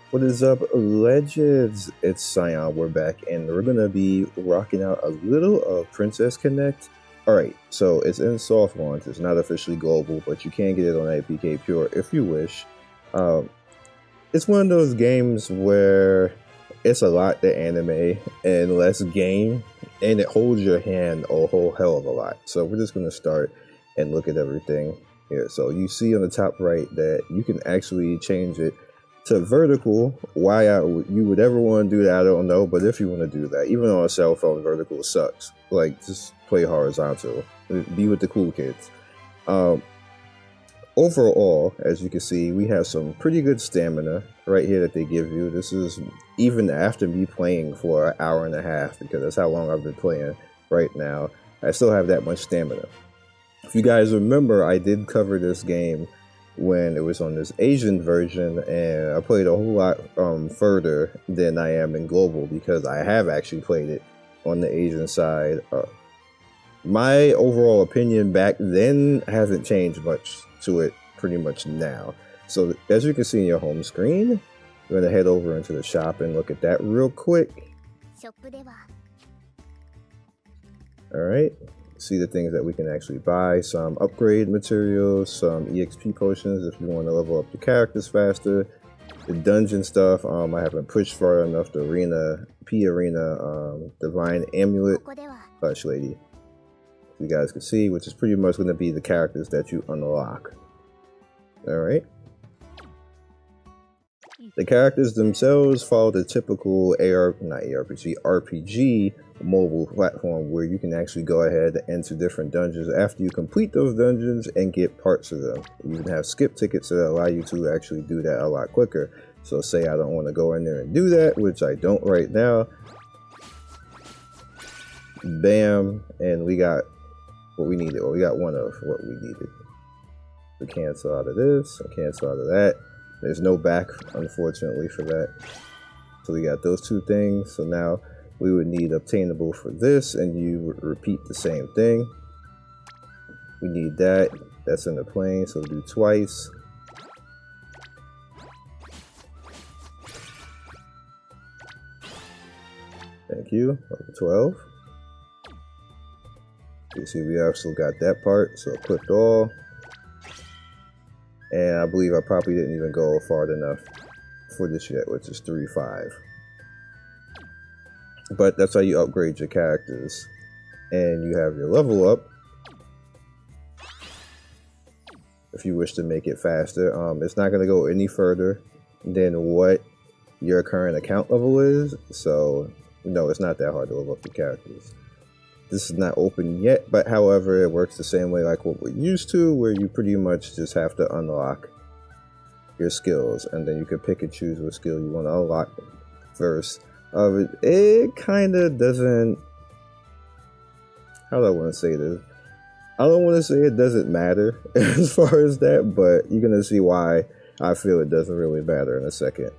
What is up, legends? It's Cyan. We're back, and we're gonna be rocking out a little of Princess Connect. Alright, so it's in soft launch. It's not officially global, but you can get it on APK Pure if you wish. It's one of those games where it's a lot to anime and less game, and it holds your hand a whole hell of a lot. So we're just gonna start and look at everything here. So you see on the top right that you can actually change it to vertical. Why you would ever want to do that, I don't know, but if you want to do that, even on a cell phone, vertical sucks. Like, just play horizontal, be with the cool kids. Overall, as you can see, we have some pretty good stamina right here that they give you. This is even after me playing for an hour and a half, because that's how long I've been playing right now. I still have that much stamina. If you guys remember, I did cover this game when it was on this Asian version, and I played a whole lot further than I am in global, because I have actually played it on the Asian side. My overall opinion back then hasn't changed much to it pretty much now. So as you can see in your home screen, we're gonna head over into the shop and look at that real quick. Alright, see the things that we can actually buy, some upgrade materials, some EXP potions if you want to level up your characters faster, the dungeon stuff. I haven't pushed far enough. The arena, divine amulet, hush lady, you guys can see, which is pretty much going to be the characters that you unlock. Alright, the characters themselves follow the typical RPG mobile platform, where you can actually go ahead and enter different dungeons after you complete those dungeons and get parts of them. You can have skip tickets that allow you to actually do that a lot quicker. So say I don't want to go in there and do that, which I don't right now. Bam, and we got what we needed, or we got one of what we needed. We cancel out of this, and cancel out of that. There's no back, unfortunately, for that. So we got those two things. So now we would need obtainable for this, and you would repeat the same thing. We need that. That's in the plane, so do twice. Thank you. Level 12. You see, we also got that part, so equipped all. And I believe I probably didn't even go far enough for this yet, which is 3-5. But that's how you upgrade your characters. And you have your level up if you wish to make it faster. It's not going to go any further than what your current account level is. So, no, it's not that hard to level up your characters. This is not open yet, but however, it works the same way like what we're used to, where you pretty much just have to unlock your skills, and then you can pick and choose what skill you want to unlock first. It kind of doesn't, how do I want to say this? I don't want to say it doesn't matter as far as that, but you're going to see why I feel it doesn't really matter in a second.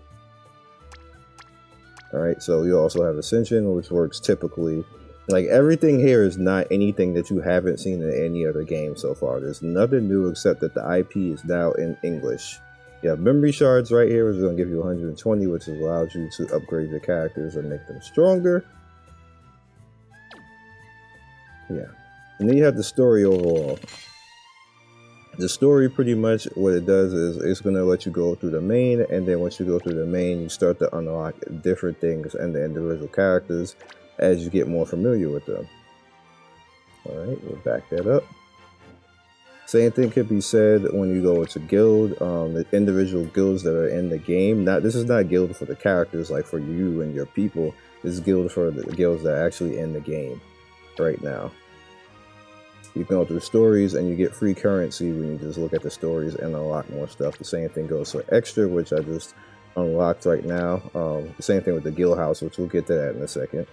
Alright, so you also have Ascension, which works typically. Like, everything here is not anything that you haven't seen in any other game so far. There's nothing new except that the IP is now in English. You have memory shards right here, which is going to give you 120, which allows you to upgrade your characters and make them stronger. Yeah. And then you have the story overall. The story, pretty much what it does is it's going to let you go through the main, and then once you go through the main, you start to unlock different things and the individual characters as you get more familiar with them. Alright, we'll back that up. Same thing could be said when you go into guild, the individual guilds that are in the game. This is not guild for the characters, like for you and your people. This is guild for the guilds that are actually in the game right now. You can go through stories and you get free currency when you just look at the stories and unlock more stuff. The same thing goes for extra, which I just unlocked right now. The same thing with the guild house, which we'll get to that in a second.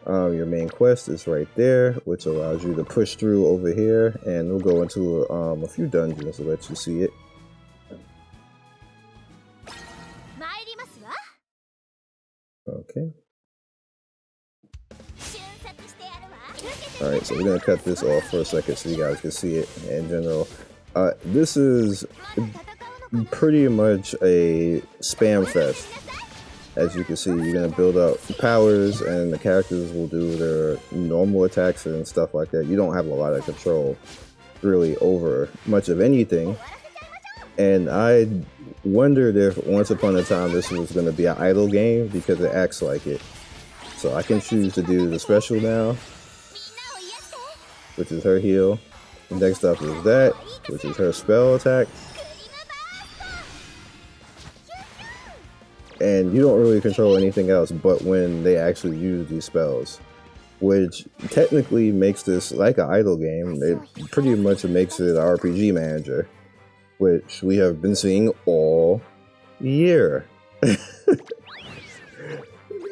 Your main quest is right there, which allows you to push through over here, and we'll go into a few dungeons to let you see it. Okay. Alright, so we're gonna cut this off for a second so you guys can see it in general. This is pretty much a spam fest. As you can see, you're gonna build up powers and the characters will do their normal attacks and stuff like that. You don't have a lot of control really over much of anything. And I wondered if once upon a time this was gonna be an idle game because it acts like it. So I can choose to do the special now, which is her heal. Next up is that, which is her spell attack. And you don't really control anything else but when they actually use these spells, which technically makes this like an idle game. It pretty much makes it an RPG manager, which we have been seeing all year.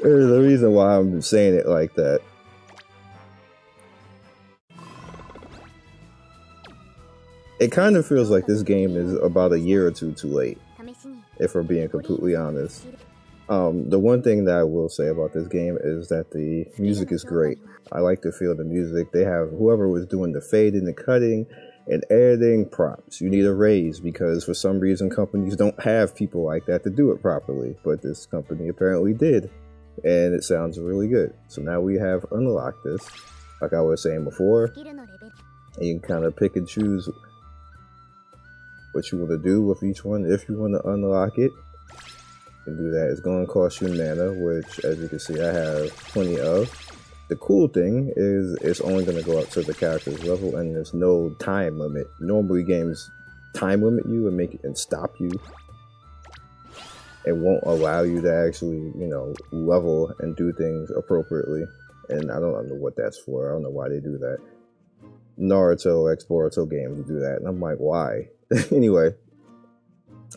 There's a reason why I'm saying it like that. It kind of feels like this game is about a year or two too late, if we're being completely honest. The one thing that I will say about this game is that the music is great. I like to feel the music. They have whoever was doing the fading, the cutting, and editing props. You need a raise because for some reason companies don't have people like that to do it properly. But this company apparently did. And it sounds really good. So now we have unlocked this, like I was saying before. And you can kind of pick and choose what you want to do with each one. If you want to unlock it, you can do that. It's going to cost you mana, which as you can see I have plenty of. The cool thing is it's only going to go up to the character's level and there's no time limit. Normally games time limit you and make it and stop you. It won't allow you to actually, you know, level and do things appropriately. And I don't know what that's for. I don't know why they do that. Naruto, Boruto games do that. And I'm like, why? Anyway.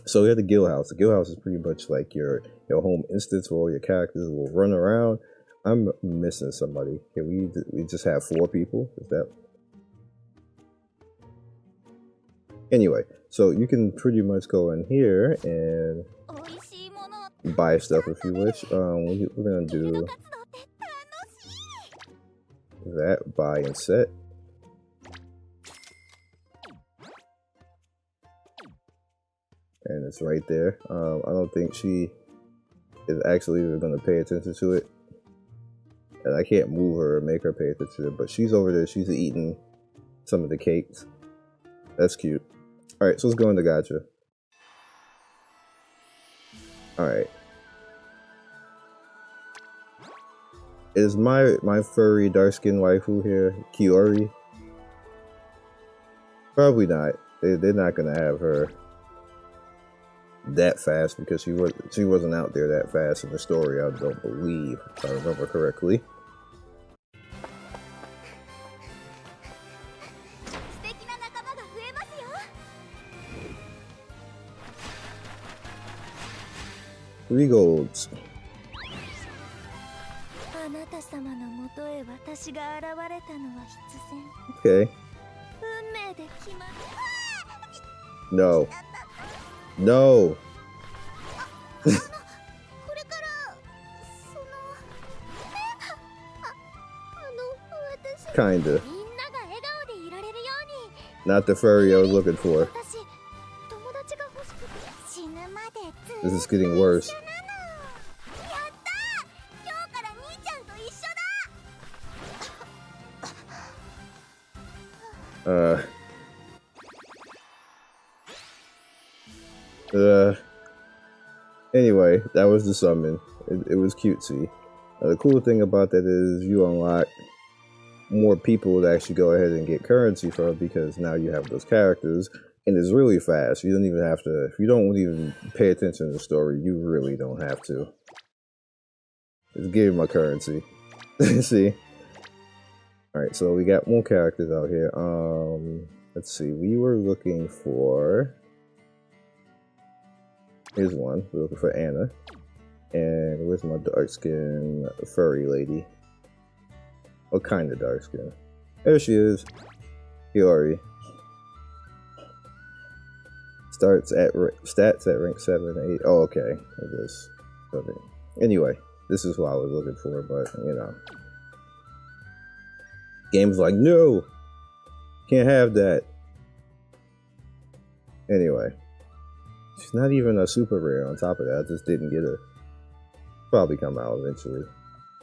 So we have the guild house. The guild house is pretty much like your home instance where all your characters will run around. I'm missing somebody. Here we just have 4 people. Is that? Anyway, so you can pretty much go in here and buy stuff if you wish. We're gonna do that, buy and set. And it's right there. I don't think she is actually going to pay attention to it. And I can't move her or make her pay attention to it. But she's over there. She's eating some of the cakes. That's cute. Alright, so let's go into Gacha. Alright. Is my furry dark-skinned waifu here Kiori? Probably not. They're not going to have her that fast because she wasn't out there that fast in the story, I don't believe, if I remember correctly. Three golds. Okay. No. No. Kinda. Not the furry I was looking for. This is getting worse. Anyway, that was the summon. It was cutesy. The cool thing about that is you unlock more people to actually go ahead and get currency from because now you have those characters and it's really fast. You don't even have to, if you don't even pay attention to the story, you really don't have to. Just give my currency. See? Alright, so we got more characters out here. Let's see, we were looking for... Here's one. We're looking for Anna. And where's my dark-skinned furry lady? What kind of dark skin? There she is. Hiyori. Stats at rank 7, 8. Oh, okay. I guess. Okay. Anyway, this is what I was looking for, but you know. Game's like, no, can't have that. Anyway, she's not even a super rare on top of that. I just didn't get her. Probably come out eventually,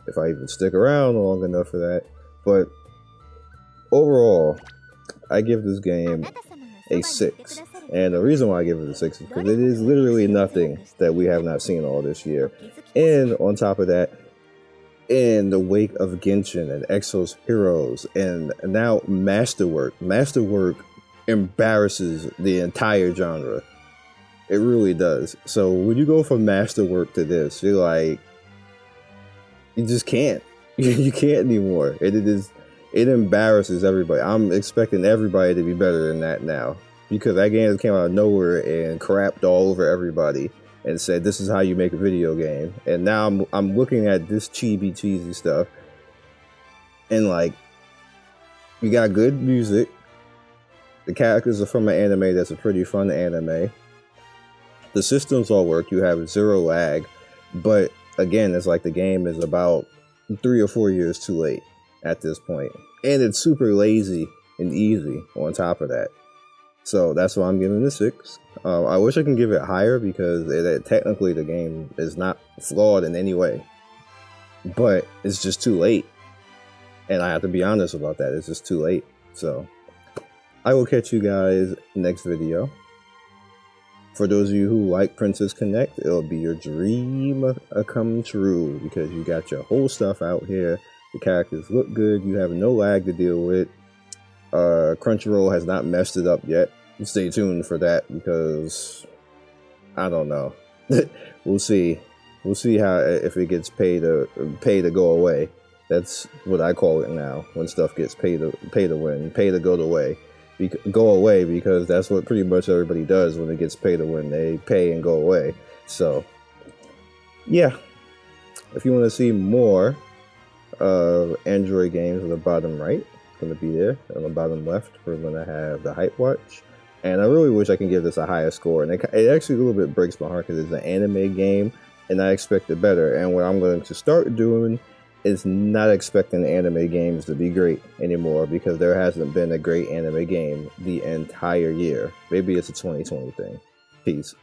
if I even stick around long enough for that. But overall, I give this game a 6. And the reason why I give it a 6 is because it is literally nothing that we have not seen all this year. And on top of that, in the wake of Genshin and Exo's Heroes and now Masterwork embarrasses the entire genre. It really does. So when you go from Masterwork to this, you're like, you just can't. You can't anymore. It embarrasses everybody. I'm expecting everybody to be better than that now, because that game came out of nowhere and crapped all over everybody and said, this is how you make a video game. And now I'm looking at this chibi cheesy stuff, and like, you got good music. The characters are from an anime that's a pretty fun anime. The systems all work. You have 0 lag, but again, it's like the game is about 3 or 4 years too late at this point, and it's super lazy and easy on top of that. So that's why I'm giving it a 6. I wish I can give it higher, because technically the game is not flawed in any way, but it's just too late, and I have to be honest about that. It's just too late. So I will catch you guys next video. For those of you who like Princess Connect, it'll be your dream come true, because you got your whole stuff out here. The characters look good. You have no lag to deal with. Crunchyroll has not messed it up yet. Stay tuned for that, because I don't know. We'll see. We'll see how, if it gets pay to go away. That's what I call it now. When stuff gets pay to win, pay to go away. Go away, because that's what pretty much everybody does when it gets pay to win. They pay and go away. So yeah, if you want to see more of Android games on the bottom right, it's going to be there. On the bottom left, we're going to have the Hype Watch. And I really wish I can give this a higher score. And it actually a little bit breaks my heart, because it's an anime game and I expected better. And what I'm going to start doing is not expecting anime games to be great anymore, because there hasn't been a great anime game the entire year. Maybe it's a 2020 thing. Peace.